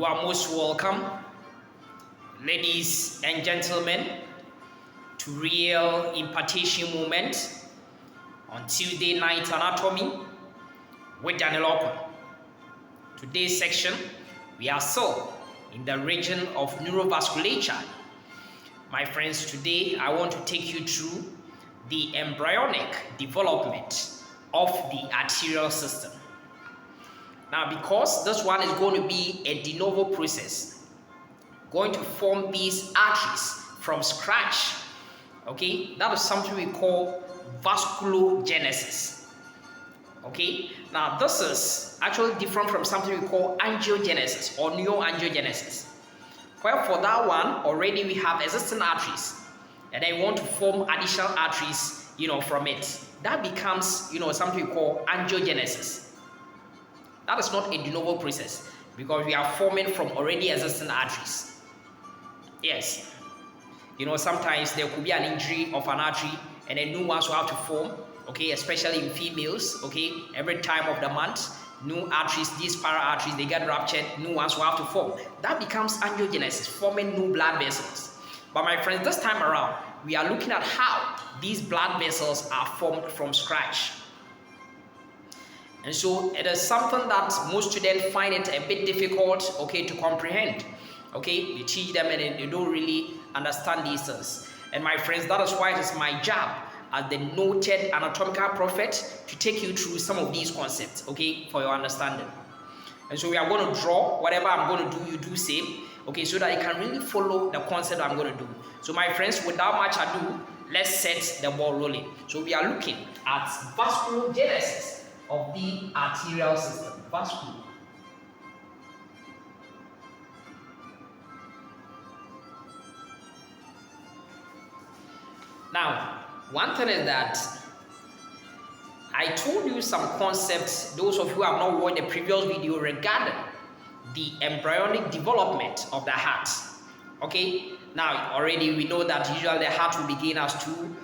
You are most welcome, ladies and gentlemen, to Real Impartation Moment on Tuesday Night Anatomy with Daniel Okun. Today's section, we are still in the region of neurovasculature. My friends, today I want to take you through the embryonic development of the arterial system. Now, because this one is going to be a de novo process, going to form these arteries from scratch, okay, that is something we call vasculogenesis. Okay, now this is actually different from something we call angiogenesis or neoangiogenesis. Well, for that one, already we have existing arteries, and then we want to form additional arteries, from it. That becomes, something we call angiogenesis. That is not a de novo process because we are forming from already existing arteries. Yes, sometimes there could be an injury of an artery, and then new ones will have to form. Okay, especially in females. Okay, every time of the month, new arteries, these para arteries, they get ruptured, new ones will have to form. That becomes angiogenesis, forming new blood vessels. But my friends, this time around, we are looking at how these blood vessels are formed from scratch. And so it is something that most students find it a bit difficult, okay, to comprehend. Okay, we teach them and they don't really understand these things. And my friends, that is why it is my job as the noted anatomical prophet to take you through some of these concepts, okay, for your understanding. And so we are going to draw whatever I'm going to do, you do same, okay, so that you can really follow the concept I'm going to do. So my friends, without much ado, let's set the ball rolling. So we are looking at vasculogenesis of the arterial system. Vascular. Now, one thing is that I told you some concepts, those of you who have not watched the previous video, regarding the embryonic development of the heart. Okay, now already we know that usually the heart will begin as two,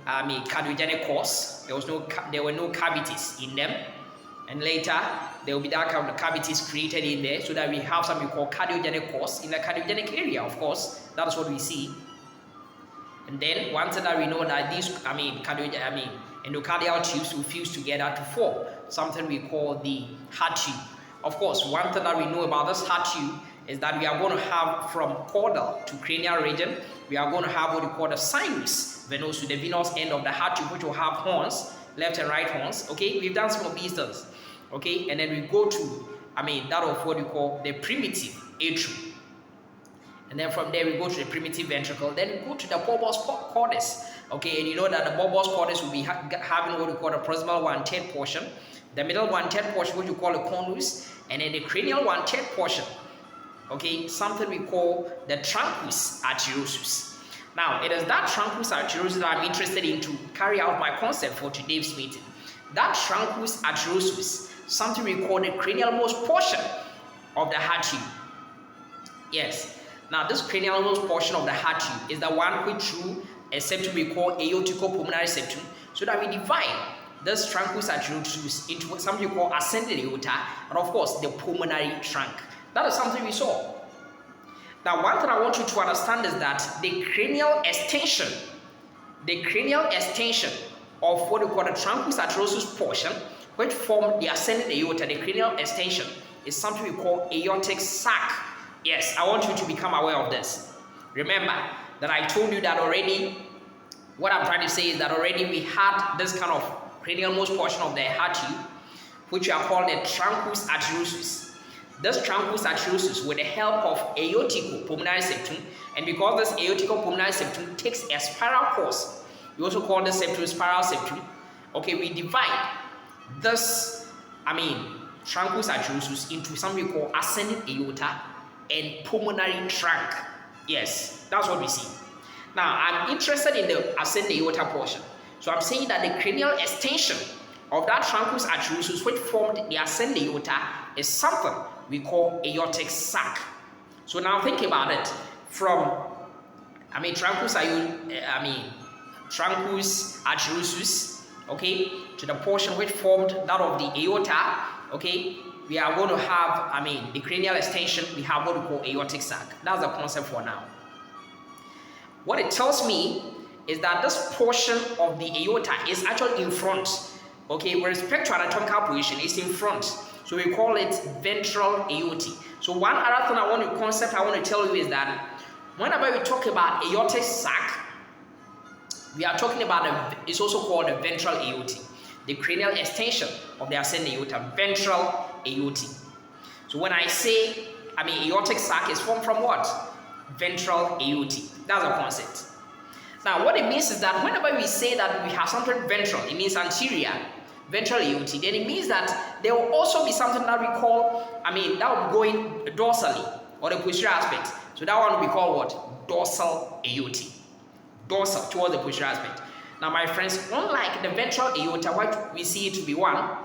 cardiogenic cores. There were no cavities in them, and later there will be that kind of cavities created in there, so that we have something we call cardiogenic cores in the cardiogenic area. Of course, that is what we see. And then one thing that we know that these, endocardial tubes will fuse together to form something we call the heart tube. Of course, one thing that we know about this heart tube is that we are going to have from caudal to cranial region, we are going to have what we call the sinus venosus, the venous end of the heart tube, which will have horns, left and right horns. Okay, we've done some of these things. Okay, and then we go to, that of what we call the primitive atrium. And then from there we go to the primitive ventricle. Then we go to the bulbous cordis. Okay, and you know that the bulbous cordis will be having what we call the proximal 1/3 portion, the middle 1/3 portion, which we call the conus, and then the cranial 1/3 portion. Okay, something we call the truncus arteriosus. Now, it is that truncus arteriosus that I'm interested in to carry out my concept for today's meeting. That truncus arteriosus, something we call the cranial-most portion of the heart tube. Yes. Now, this cranial-most portion of the heart tube is the one which through a septum we call aorticopulmonary septum, so that we divide this truncus arteriosus into something we call ascending aorta, and of course the pulmonary trunk. That is something we saw. Now, one thing I want you to understand is that the cranial extension of what we call the truncus arteriosus portion, which form the ascending aorta, the cranial extension, is something we call aortic sac. Yes, I want you to become aware of this. Remember that I told you that already. What I'm trying to say is that already we had this kind of cranial-most portion of the heart tube, which we are called the truncus arteriosus. This truncus arteriosus, with the help of aorticopulmonary septum, and because this aorticopulmonary septum takes a spiral course, we also call this septum spiral septum. Okay, we divide this, truncus arteriosus into something we call ascending aorta and pulmonary trunk. Yes, that's what we see. Now, I'm interested in the ascending aorta portion. So I'm saying that the cranial extension of that truncus arteriosus, which formed the ascending aorta, is something we call aortic sac. So now think about it. From truncus arteriosus, okay, to the portion which formed that of the aorta, okay, we are going to have, the cranial extension, we have what we call aortic sac. That's the concept for now. What it tells me is that this portion of the aorta is actually in front. Okay, with respect to anatomical position, it's in front. So we call it ventral aorta. So one other thing I want to tell you is that whenever we talk about aortic sac, we are talking about it's also called the ventral aorta, the cranial extension of the ascending aorta, ventral aorta. So when I say, aortic sac is formed from what? Ventral aorta. That's the concept. Now, what it means is that whenever we say that we have something ventral, it means anterior, ventral aorta, then it means that there will also be something that we call, that will be going dorsally, or the posterior aspect. So that one will be called what? Dorsal aorta. Dorsal, towards the posterior aspect. Now, my friends, unlike the ventral aorta, what we see it to be one,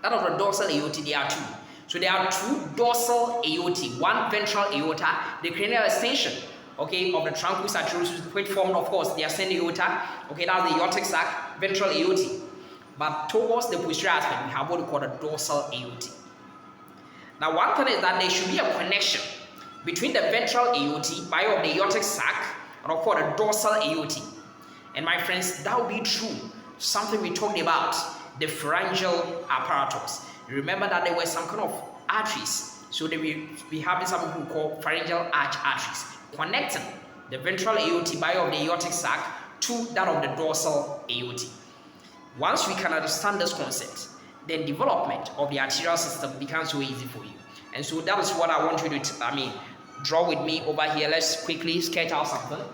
that of the dorsal aorta, there are two. So there are two dorsal aorta, one ventral aorta, the cranial extension, okay, of the truncus arteriosus, which formed, of course, the ascending aorta, okay, that's the aortic sac, ventral aorta. But towards the posterior aspect, we have what we call the dorsal aorta. Now, one thing is that there should be a connection between the ventral aorta, by of the aortic sac, and of course the dorsal aorta. And my friends, that will be true. Something we talked about, the pharyngeal apparatus. You remember that there were some kind of arteries. So we have something we call pharyngeal arch arteries, connecting the ventral aorta by of the aortic sac to that of the dorsal aorta. Once we can understand this concept, then development of the arterial system becomes so easy for you. And so that is what I want you to draw with me over here. Let's quickly sketch out something.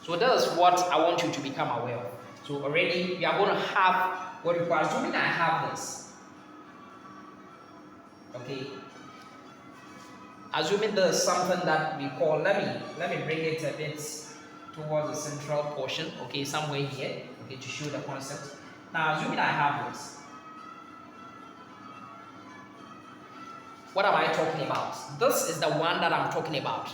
So that is what I want you to become aware of. So already we are going to have what we call, assuming I have this. Okay. Assuming there's something that we call, let me bring it a bit towards the central portion, okay, somewhere here, okay, to show the concept. Now, assuming I have this. What am I talking about? This is the one that I'm talking about,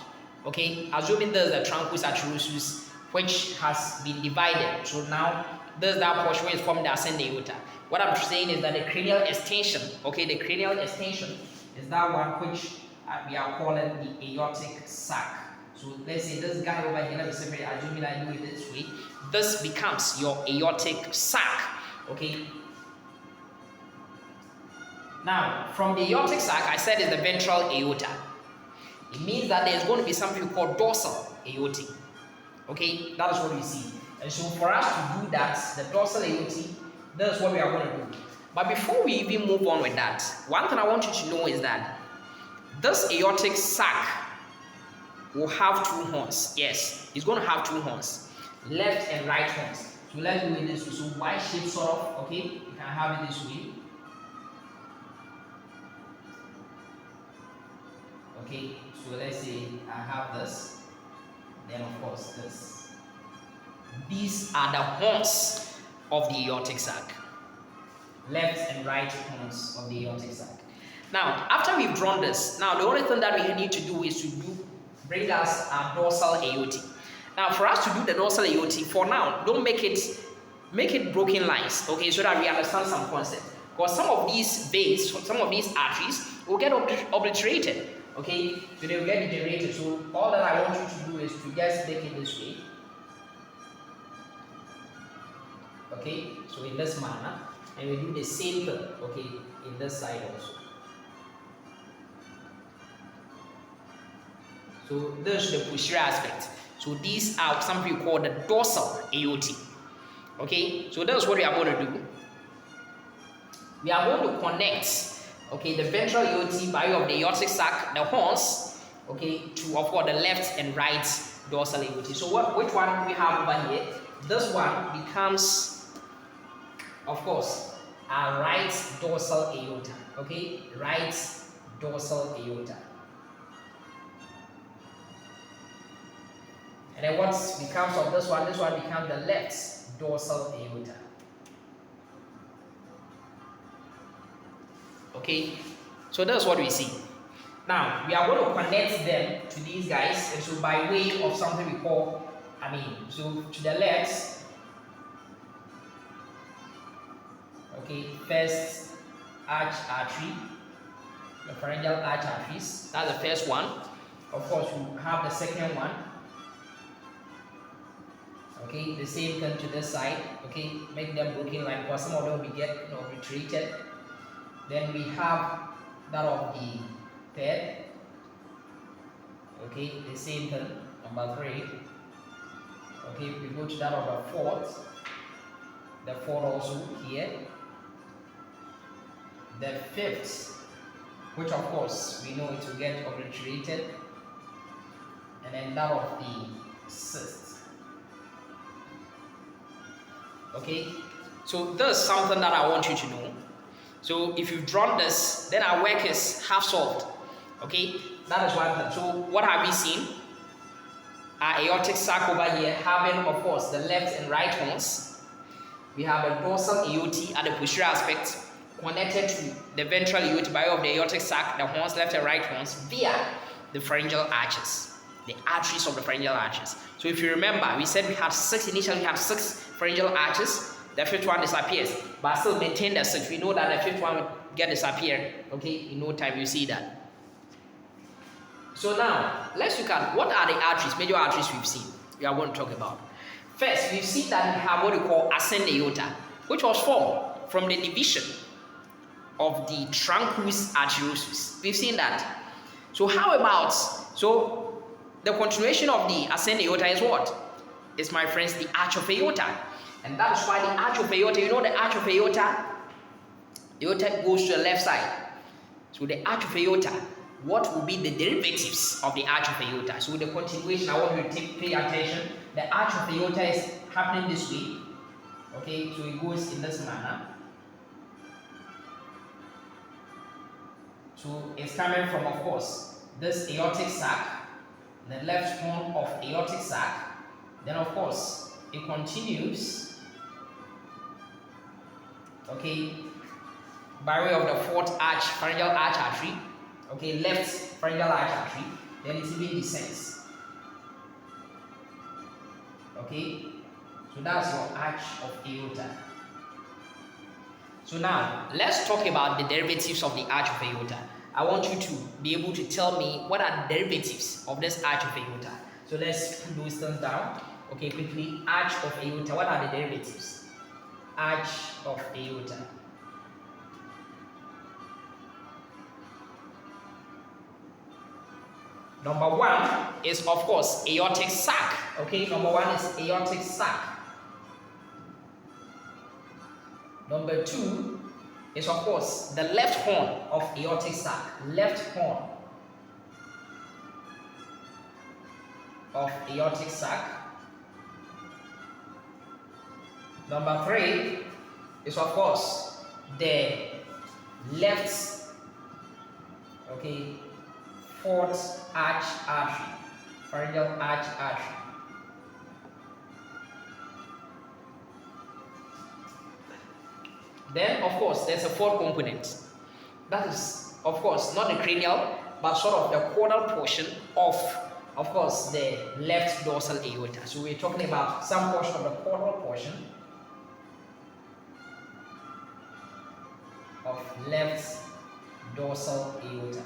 okay? Assuming there's the truncus arteriosus, which has been divided. So now, there's that portion where it's forming the ascending aorta. What I'm saying is that the cranial extension, okay, the cranial extension is that one which we are calling the aortic sac. So let's say this guy over here, let me separate, assuming I do it this way, this becomes your aortic sac, okay? Now, from the aortic sac, I said is the ventral aorta. It means that there's going to be something called dorsal aorta, okay? That is what we see. And so for us to do that, the dorsal aorta, that's what we are going to do. But before we even move on with that, one thing I want you to know is that this aortic sac will have two horns. Yes, it's going to have two horns, left and right horns. So let's do it this way. So Y shape sort of, okay? You can have it this way. Okay, so let's say I have this, then of course this. These are the horns of the aortic sac. Left and right horns of the aortic sac. Now, after we've drawn this, now the only thing that we need to do is to bring us our dorsal aorta. Now, for us to do the dorsal aorta, for now, don't make it broken lines, okay, so that we understand some concept. Because some of these veins, some of these arteries will get obliterated, okay, so they will get degenerated. So all that I want you to do is to just make it this way, okay, so in this manner, and we do the same thing, okay, in this side also. So this is the posterior aspect. So these are something we call the dorsal aorta. Okay, so that's what we are going to do. We are going to connect, okay, the ventral aorta by of the aortic sac, the horns, okay, to of course the left and right dorsal aorta. So which one do we have over here? This one becomes, of course, our right dorsal aorta. Okay, right dorsal aorta. And then what becomes of this one becomes the left dorsal aorta. Okay, so that's what we see. Now, we are going to connect them to these guys, and so by way of something we call, so to the left, okay, first arch artery, the pharyngeal arch arteries. That's the first one. Of course, we have the second one. Okay, the same thing to this side. Okay, make them broken line because some of them will get obliterated. Then we have that of the third. Okay, the same thing. Number 3. Okay, we go to that of the fourth. The fourth also here. The fifth, which of course we know it will get obliterated. And then that of the sixth. Okay, so this is something that I want you to know. So if you've drawn this, then our work is half solved. Okay, that is one thing. So what have we seen? Our aortic sac over here having, of course, the left and right horns. We have a dorsal aorta at the posterior aspect connected to the ventral aorta by way of the aortic sac, the horns, left and right horns, via the pharyngeal arches, the arteries of the pharyngeal arches. So if you remember, we said we had 6 initially, we had 6 pharyngeal arches. The fifth one disappears, but still maintain the 6. We know that the fifth one will get disappeared. Okay, in no time you see that. So now let's look at what are the arteries, major arteries we've seen. We are going to talk about. First, we've seen that we have what we call ascending aorta, which was formed from the division of the truncus arteriosus. We've seen that. So how about, so the continuation of the ascending aorta is what? It's, my friends, the arch of aorta. And that is why the arch of aorta, you know the arch of aorta? Aorta goes to the left side. So the arch of aorta, what will be the derivatives of the arch of aorta? So the continuation, I want you to pay attention. The arch of aorta is happening this way. Okay, so it goes in this manner. So it's coming from, of course, this aortic sac, the left horn of aortic sac. Then, of course, it continues, okay, by way of the fourth arch, pharyngeal arch artery. Okay, left pharyngeal arch artery. Then it even descends. Okay, so that's your arch of aorta. So now let's talk about the derivatives of the arch of aorta. I want you to be able to tell me what are the derivatives of this arch of aorta. So let's put those things down. Okay, quickly. Arch of aorta. What are the derivatives? Arch of aorta. Number 1 is, of course, aortic sac. Okay, number 1 is aortic sac. Number 2 is, of course, the left horn of aortic sac. Left horn of aortic sac. Number 3 is, of course, the left, okay, fourth arch artery, pharyngeal arch artery. Then, of course, there's a fourth component. That is, of course, not the cranial, but sort of the caudal portion of course, the left dorsal aorta. So we're talking about some portion of the caudal portion of left dorsal aorta.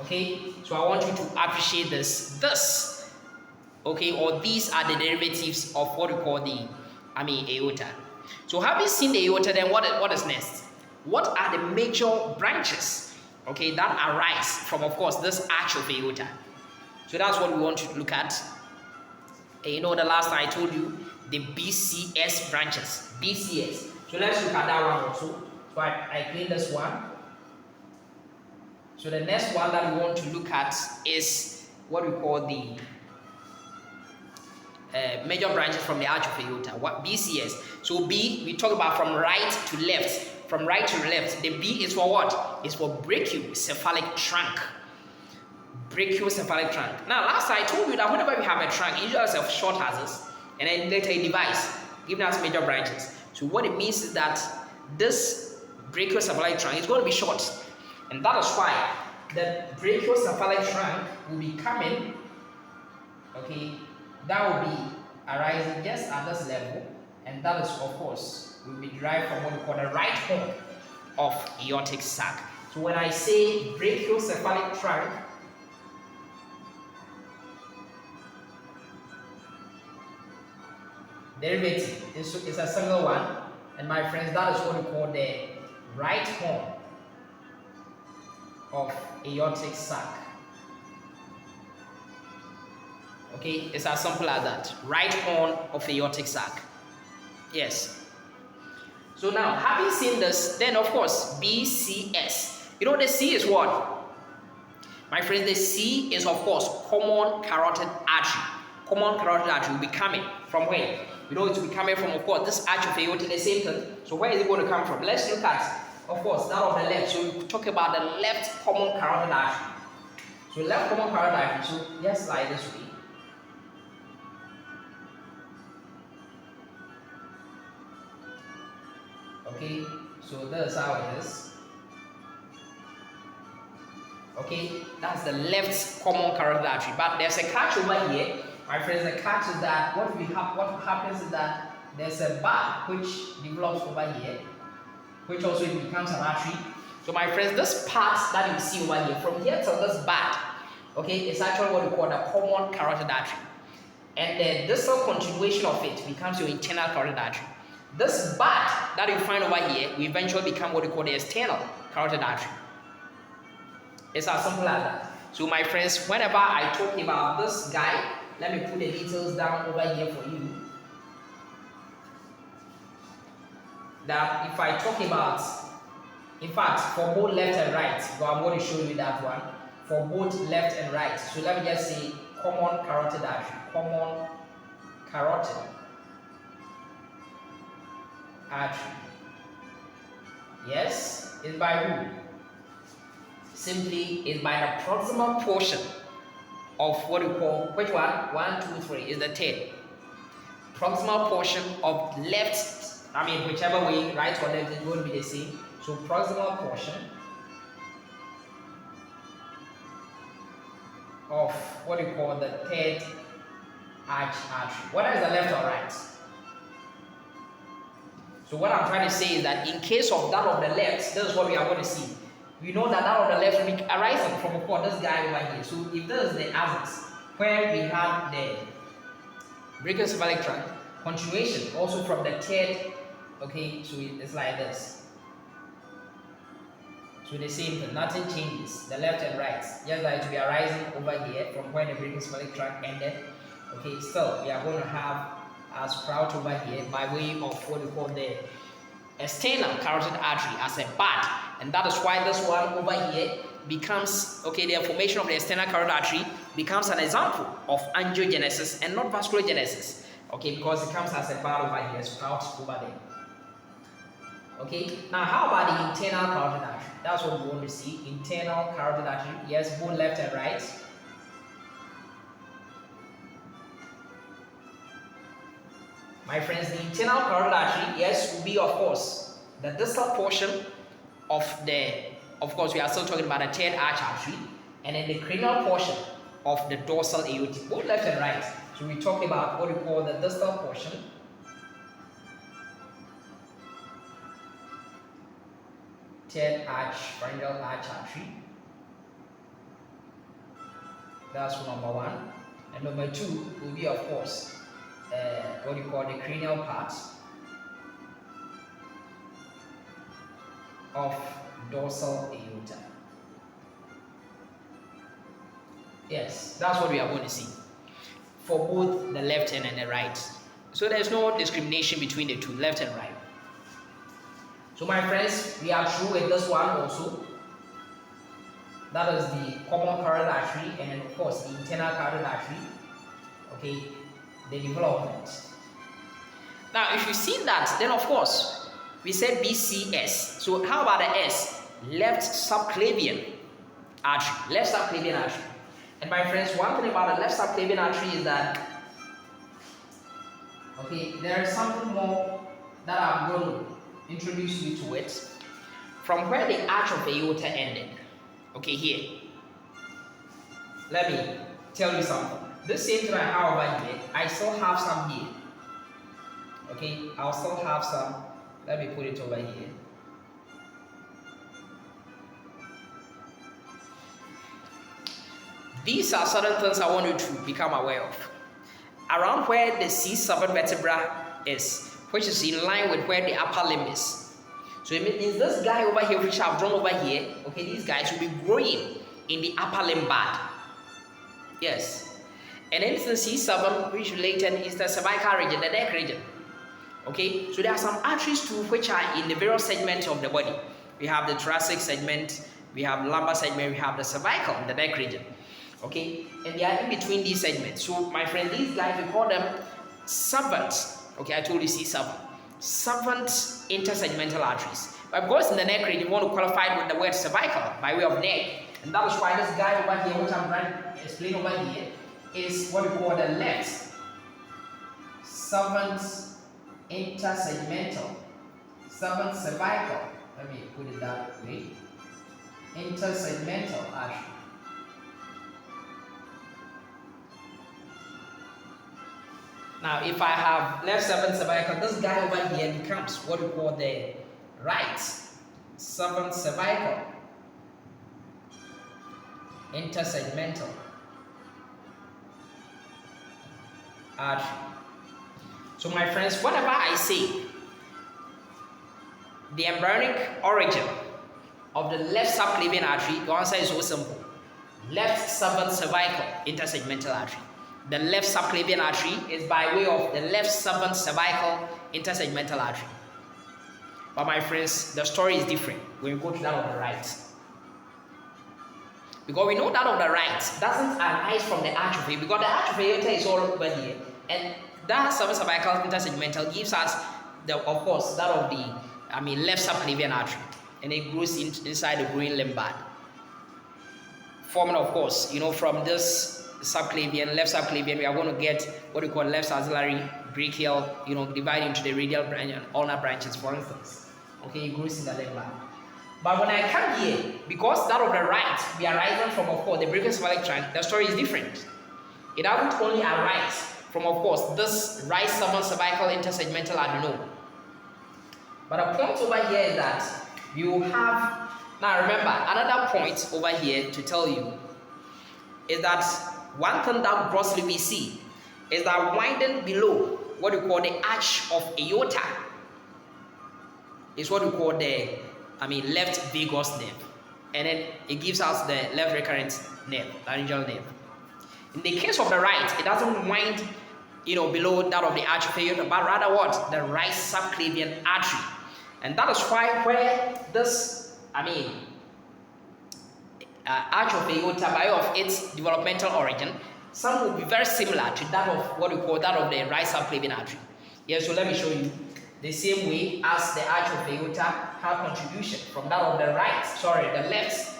Okay, so I want you to appreciate this, okay, or these are the derivatives of what we call the aorta. So having seen the aorta, then what is next? What are the major branches, okay, that arise from, of course, this arch of aorta? So that's what we want to look at. And you know, the last time I told you the BCS branches, BCS. So let's look at that one also. So I clean this one. So the next one that we want to look at is what we call the major branches from the arch of aorta. What BCS? So B, we talk about from right to left. From right to left, the B is for what? It's for brachiocephalic trunk. Brachiocephalic trunk. Now, last time I told you that whenever we have a trunk, it usually has short axis and then later a device giving us major branches. So what it means is that this brachiocephalic trunk is going to be short. And that is why the brachiocephalic trunk will be coming, okay, that will be arising just at this level, and that is, of course, will be derived from what we call the right horn of aortic sac. So when I say brachiocephalic trunk, derivative is a single one, and my friends, that is what we call the right horn of aortic sac. Okay, it's as simple as that. Right horn of aortic sac. Yes. So now, having seen this, then of course, BCS. You know the C is what? My friends, the C is of course common carotid artery. Common carotid artery will be coming from where? You know it will be coming from, of course, this arch of aorta, the same thing. So where is it going to come from? Let's look at, of course, that of the left. So we talk about the left common carotid artery. So left common carotid artery. So just like this way. Okay, so that's how it is. Okay, that's the left common carotid artery. But there's a catch over here. My friends, the catch is that what happens is that there's a bud which develops over here, which also becomes an artery. So my friends, this part that you see over here, from here to this bud, okay, it's actually what we call the common carotid artery. And the distal continuation of it becomes your internal carotid artery. This bud that you find over here will eventually become what we call the external carotid artery. It's as simple as that. So my friends, whenever I talk about this guy, let me put the details down over here for you. That if I talk about, in fact, for both left and right, so I'm going to show you that one. For both left and right. So let me just say common carotid artery. Common carotid artery. Yes, is by who? Simply is by the proximal portion of what we call, which one? 1, 2, 3 is the third. Proximal portion of left, I mean whichever way, right or left, it won't be the same. So proximal portion of what we call the third arch artery. Whether it's the left or right. So what I'm trying to say is that in case of that of the left, this is what we are going to see. We know that that of the left will be arising from this guy over here. So if this is the axis where we have the brachiocephalic trunk, continuation also from the third, okay, so it's like this. So the same thing, nothing changes, the left and right, just like to be arising over here from where the brachiocephalic trunk ended. Okay, still we are going to have a sprout over here by way of what we call the external carotid artery as a bud, and that is why this one over here becomes, okay, the formation of the external carotid artery becomes an example of angiogenesis and not vasculogenesis, okay, because it comes as a bud over here, sprout over there. Okay, now how about the internal carotid artery? That's what we want to see. Internal carotid artery, yes, both left and right. My friends, the internal carotid artery, yes, will be of course the distal portion of the, of course we are still talking about the third arch artery, and then the cranial portion of the dorsal aortic, both left and right. So we talk about what we call the distal portion third arch, pharyngeal arch artery. That's number one. And number two will be of course what you call the cranial part of dorsal aorta. Yes, that's what we are going to see for both the left hand and the right. So there's no discrimination between the two, left and right. So my friends, we are through with this one also. That is the common carotid artery, and then of course the internal carotid artery. Okay, the development. Now, if you've seen that, then of course we said BCS. So how about the S? Left subclavian artery. Left subclavian artery. And my friends, one thing about the left subclavian artery is that, okay, there is something more that I'm going to introduce you to it. From where the arch of aorta ended, okay, here, let me tell you something. This same thing I have over here, I still have some here. Okay, I'll still have some. Let me put it over here. These are certain things I want you to become aware of. Around where the C7 vertebra is, which is in line with where the upper limb is. So it means this guy over here, which I've drawn over here, okay, these guys will be growing in the upper limb band. Yes. And then the C7, which related is the cervical region, the neck region. Okay, so there are some arteries too which are in the various segments of the body. We have the thoracic segment, we have lumbar segment, we have the cervical, the neck region. Okay, and they are in between these segments. So my friend, these guys, we call them servants. Okay, I told you C7. Servant intersegmental arteries. But because in the neck region, you want to qualify with the word cervical by way of neck. And that is why this guy over here, which I'm trying to explain over here, is what we call the left servant intersegmental, servant cervical. Let me put it that way. Intersegmental artery. Now, if I have left servant cervical, this guy over here becomes what we call the right servant cervical intersegmental artery. So, my friends, whatever I say, the embryonic origin of the left subclavian artery, the answer is so simple. Left servant cervical intersegmental artery. The left subclavian artery is by way of the left servant cervical intersegmental artery. But my friends, the story is different when we go to that of the right. Because we know that of the right doesn't arise from the arch of aorta, because the arch of aorta is all over here, and that servant cervical intersegmental gives us the, of course, that of the left subclavian artery, and it grows inside the growing limb band, forming, of course, from this subclavian, left subclavian, we are going to get what we call left axillary brachial, divided into the radial branch and ulnar branches, for instance. Okay, it grows in the limb band. But when I come here, because that of the right, we are rising from, of course, the brachiocephalic trunk, the story is different. It doesn't only arise from, of course, this right servant cervical intersegmental adenome. But a point over here is that you have, now remember, another point over here to tell you is that one thing that grossly we see is that winding below what we call the arch of aorta is what we call the left vagus nerve, and then it gives us the left recurrent nerve, laryngeal nerve. In the case of the right, it doesn't wind below that of the arch of aorta, but rather what? The right subclavian artery. And that is why where this arch of aorta, by way of its developmental origin, some will be very similar to that of what we call that of the right subclavian artery. Yes, so let me show you. The same way as the arch of aorta have contribution from that of the the left,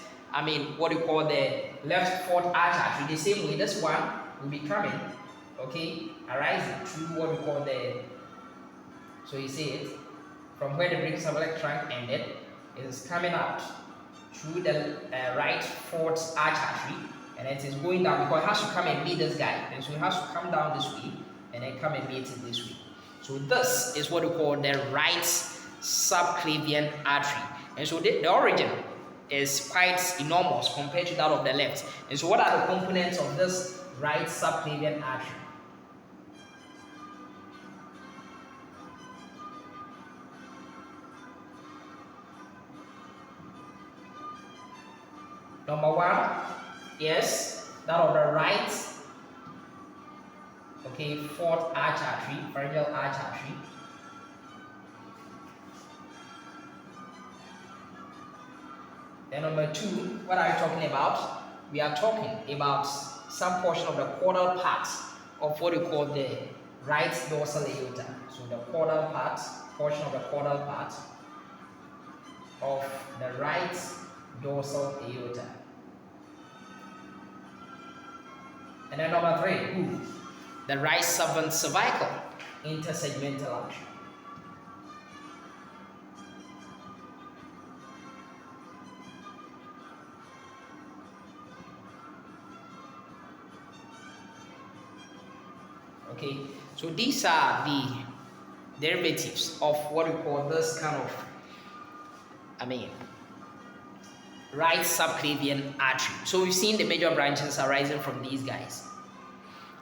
what we call the left fourth arch artery. The same way, this one will be coming, okay, arising through what we call the, so you see it, from where the brachiocephalic trunk ended, it is coming out through the right fourth arch artery, and it is going down because it has to come and meet this guy, and so it has to come down this way and then come and meet it this way. So this is what we call the right subclavian artery, and so the origin is quite enormous compared to that of the left. And so what are the components of this right subclavian artery? Number one, yes, that of the right, okay, fourth arch artery, pharyngeal arch artery. Then number two, what are we talking about? We are talking about some portion of the caudal part of what we call the right dorsal aorta. So the caudal part, portion of the caudal part of the right dorsal aorta. And then number three, the right servant cervical intersegmental artery. Okay, so these are the derivatives of what we call this kind of, right subclavian artery. So we've seen the major branches arising from these guys.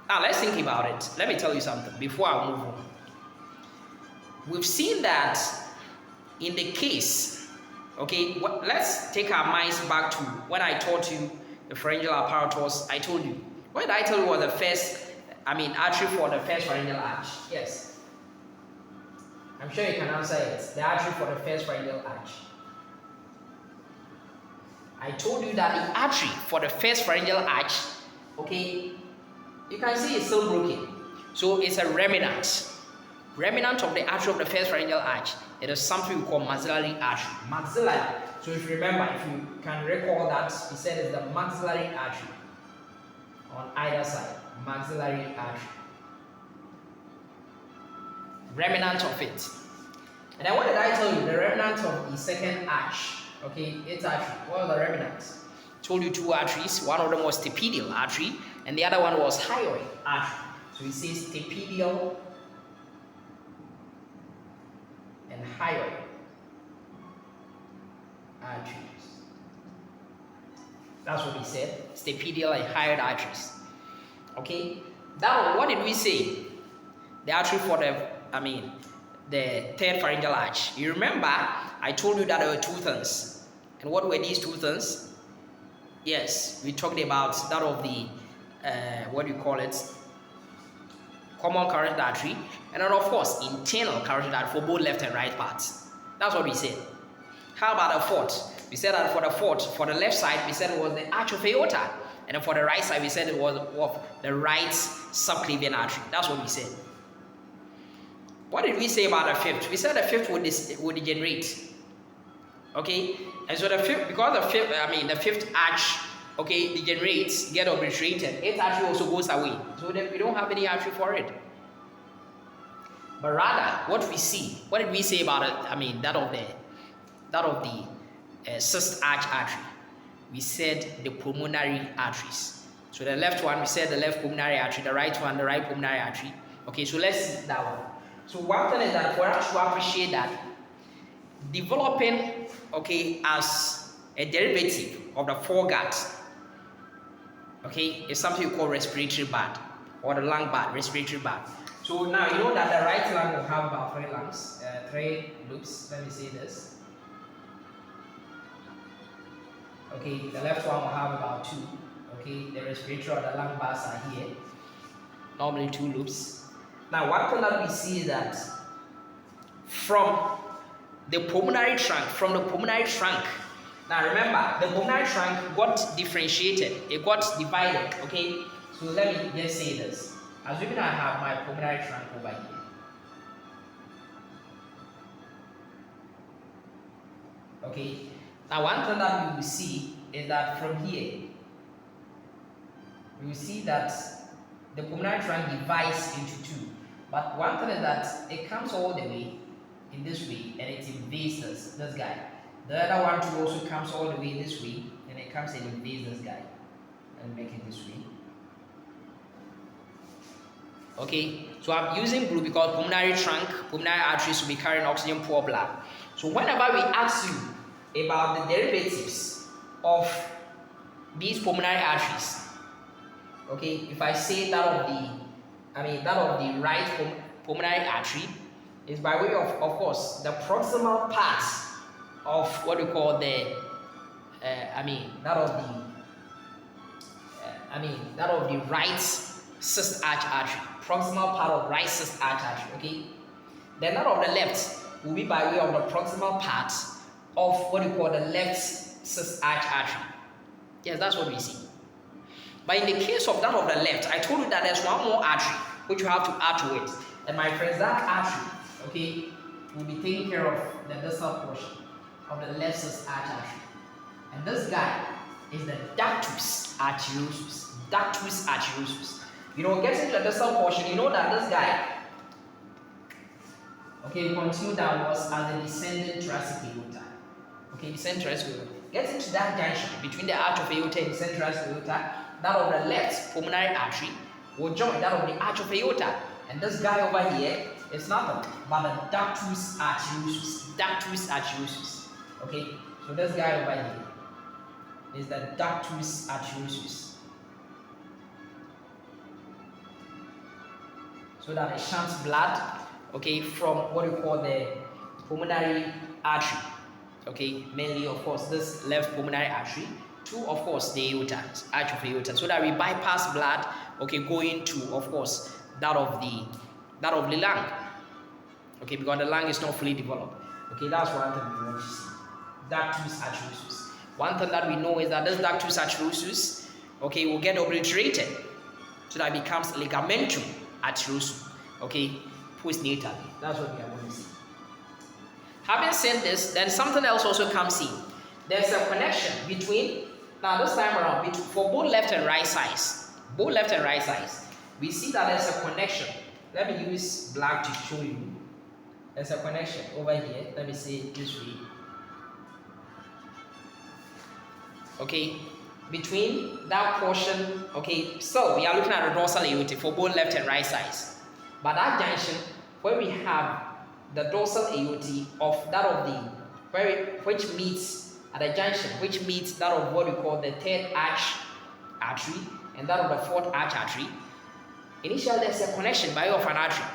Now let's think about it. Let me tell you something before I move on. We've seen that in the case, okay, let's take our minds back to when I taught you the pharyngeal apparatus. I told you, what did I tell you was the first, artery for the first pharyngeal arch? Yes. I'm sure you can answer it. The artery for the first pharyngeal arch. I told you that the artery for the first pharyngeal arch, okay, you can see it's still broken. So it's a remnant. Remnant of the artery of the first pharyngeal arch. It is something we call maxillary artery. Maxillary. So if you remember, if you can recall that, we said it's the maxillary artery on either side. Maxillary artery. Remnant of it. And then what did I tell you? The remnant of the second arch. Okay, its artery. What are the remnants? Told you two arteries. One of them was stapedial artery, and the other one was hyoid artery. So it says stapedial and hyoid arteries. That's what we said. Stapedial and hyoid arteries. Okay. Now, what did we say? The artery for the third pharyngeal arch. You remember, I told you that there were two things. And what were these two things? Yes, we talked about that of the, common carotid artery, and then of course, internal carotid artery for both left and right parts. That's what we said. How about the fourth? We said that for the left side, we said it was the arch of aorta, and then for the right side, we said it was the right subclavian artery. That's what we said. What did we say about the fifth? We said the fifth would degenerate. Okay, and so the fifth arch, okay, degenerates, get obliterated. Its artery also goes away. So then we don't have any artery for it. But rather, what did we say about it? That of the sixth arch artery. We said the pulmonary arteries. So the left one, we said the left pulmonary artery, the right one, the right pulmonary artery. Okay, so let's see that one. So one thing is that for us to appreciate that, developing, okay, as a derivative of the foregut, okay, is something we call respiratory bud, or the lung bud, respiratory bud. So now you know that the right lung will have about 3 lungs, 3 loops. Let me say this. Okay, the left one will have about 2. Okay, the respiratory or the lung buds are here. Normally 2 loops. Now, one thing that we see is that from the pulmonary trunk, now remember, the pulmonary trunk got differentiated, it got divided, okay? So let me just say this. Assuming I have my pulmonary trunk over here. Okay, now one thing that we will see is that from here, we will see that the pulmonary trunk divides into 2. But one thing is that it comes all the way in this way and it invades this guy. The other one too also comes all the way this way and it comes and invades this guy. And make it this way. Okay, so I'm using blue because pulmonary arteries will be carrying oxygen poor blood. So whenever we ask you about the derivatives of these pulmonary arteries, okay, if I say that of the right pulmonary artery is by way of course, the proximal part of what we call that of the right sixth arch artery, proximal part of right sixth arch artery. Okay, then that of the left will be by way of the proximal part of what we call the left sixth arch artery. Yes, that's what we see. But in the case of that of the left, I told you that there's one more artery which you have to add to it. And my friends, that artery, okay, will be taking care of the distal portion of the left sixth arch artery. And this guy is the ductus arteriosus. Ductus arteriosus. You know, getting to the distal portion, you know that this guy, okay, we continue downwards as the descending thoracic aorta. Okay, descending thoracic aorta. Getting to that junction between the arch of aorta and descending thoracic aorta, that of the left pulmonary artery will join that of the arch of aorta. And this guy over here is nothing but the ductus arteriosus. Ductus arteriosus. Okay, so this guy over here. is the ductus arteriosus, so that it shunts blood, okay, from what we call the pulmonary artery, okay, mainly of course this left pulmonary artery, to of course the aorta, arch of aorta, so that we bypass blood, okay, going to of course that of the lung, okay, because the lung is not fully developed. Okay, that's one thing we want to see. Ductus arteriosus. One thing that we know is that this ductus arteriosus, okay, will get obliterated, so that it becomes ligamentum arteriosum, okay, postnatally. That's what we are going to see. Having said this, then something else also comes in. There's a connection between, now this time around, for both left and right sides, we see that there's a connection. Let me use black to show you. There's a connection over here. Let me say it this way. Okay, between that portion, okay, so we are looking at the dorsal aorta for both left and right sides. But that junction, where we have the dorsal aorta of that of the, which meets at the junction, which meets that of what we call the third arch artery and that of the fourth arch artery, initially there's a connection by way of an artery.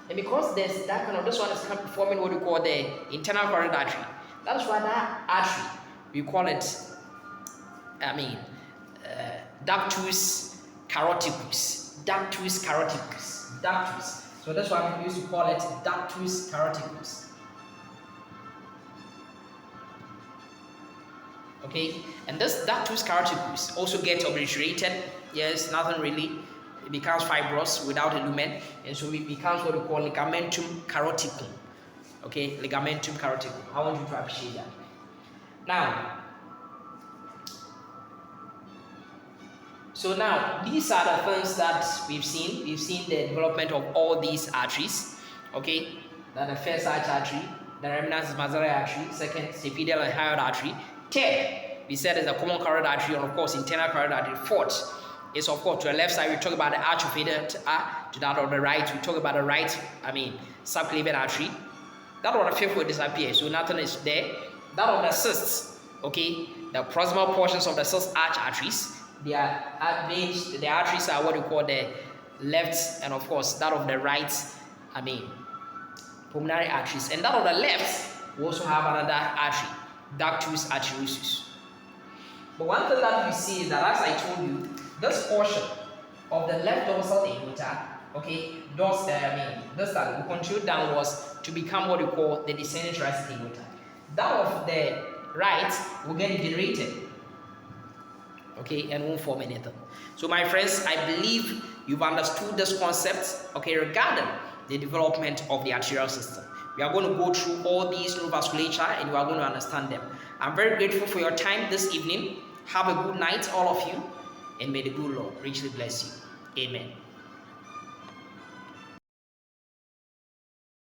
And because there's that kind of, this one is forming what we call the internal carotid artery. That's why that artery, we call it, ductus caroticus. Ductus. So that's why we used to call it ductus caroticus. Okay, and this ductus caroticus also gets obliterated. Yes, nothing really. It becomes fibrous without a lumen, and so it becomes what we call ligamentum caroticum. Okay, ligamentum caroticum. I want you to appreciate that. Now, so now these are the things that we've seen. We've seen the development of all these arteries. Okay, that the first arch artery, the reminiscence maxillary artery, second stapedial and hyoid artery. Third, we said is the common carotid artery, and of course internal carotid artery. Fourth is of course to the left side we talk about the arch of aorta, to that on the right we talk about the right, subclavian artery. That one the fifth will disappear, so nothing is there. That of the cysts, okay, the proximal portions of the cyst arch arteries, they are arranged, the arteries are what we call the left, and of course that of the right, pulmonary arteries, and that of the left we also have another artery, ductus arteriosus. But one thing that we see is that, as I told you, this portion of the left dorsal aorta, okay, this side will continue downwards to become what we call the descending thoracic aorta. That of the right will get degenerated, okay, and won't form anything. So my friends, I believe you've understood this concept, okay, regarding the development of the arterial system. We are going to go through all these neurovasculature and you are going to understand them. I'm very grateful for your time this evening. Have a good night, all of you, and may the good Lord richly bless you. Amen.